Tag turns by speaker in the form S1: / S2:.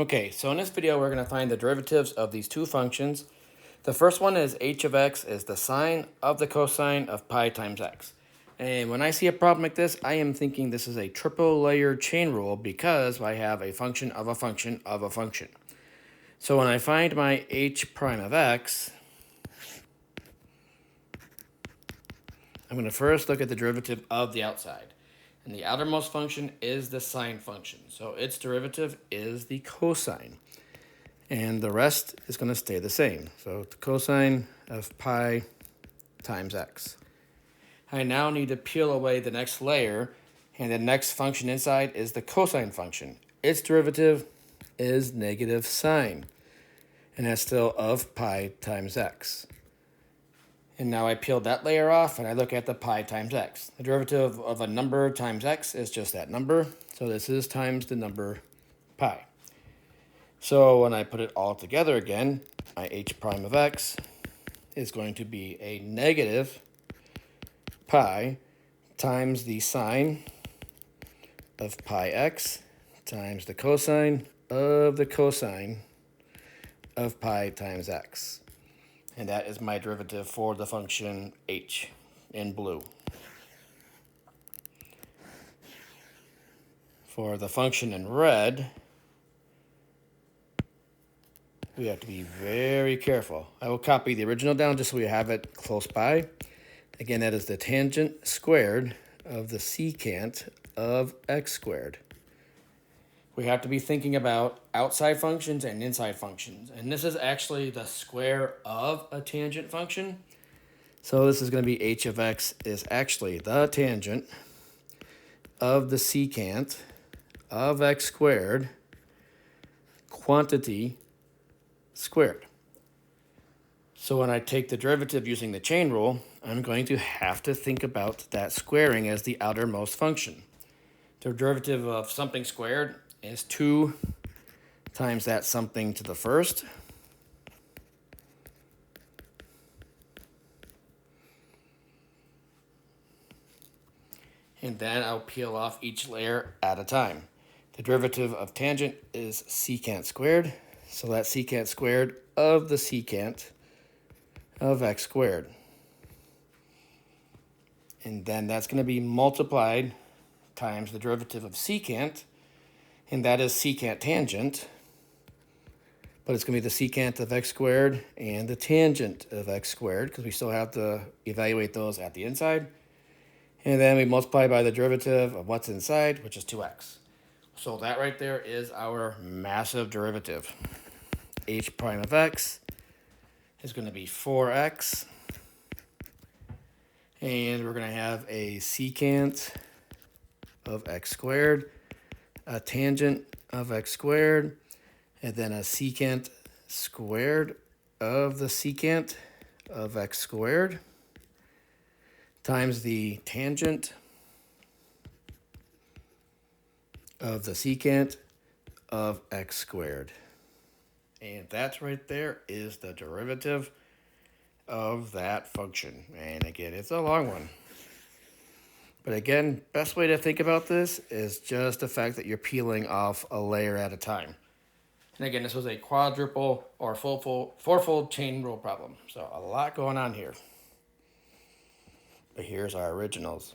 S1: Okay, so in this video we're going to find the derivatives of these two functions. The first one is h of x is the sine of the cosine of pi times x. And when I see a problem like this, I am thinking this is a triple layered chain rule because I have a function of a function of a function. So when I find my h prime of x, I'm going to first look at the derivative of the outside. And the outermost function is the sine function. So its derivative is the cosine. And the rest is going to stay the same. So the cosine of pi times x. I now need to peel away the next layer, and the next function inside is the cosine function. Its derivative is negative sine, and that's still of pi times x. And now I peeled that layer off, and I look at the pi times x. The derivative of a number times x is just that number, so this is times the number pi. So when I put it all together again, my h prime of x is going to be a negative pi times the sine of pi x times the cosine of pi times x. And that is my derivative for the function h in blue. For the function in red, we have to be very careful. I will copy the original down just so we have it close by. Again, that is the tangent squared of the secant of x squared. We have to be thinking about outside functions and inside functions. And this is actually the square of a tangent function. So this is going to be h of x is actually the tangent of the secant of x squared quantity squared. So when I take the derivative using the chain rule, I'm going to have to think about that squaring as the outermost function. The derivative of something squared is 2 times that something to the first. And then I'll peel off each layer at a time. The derivative of tangent is secant squared. So that's secant squared of the secant of x squared. And then that's going to be multiplied times the derivative of secant, and that is secant tangent. But it's going to be the secant of x squared and the tangent of x squared, because we still have to evaluate those at the inside. And then we multiply by the derivative of what's inside, which is 2x. So that right there is our massive derivative. H prime of x is going to be 4x. And we're going to have a secant of x squared, a tangent of x squared, and then a secant squared of the secant of x squared times the tangent of the secant of x squared. And that right there is the derivative of that function. And again, it's a long one. But again, best way to think about this is just the fact that you're peeling off a layer at a time. And again, this was a quadruple or fourfold chain rule problem. So a lot going on here. But here's our originals.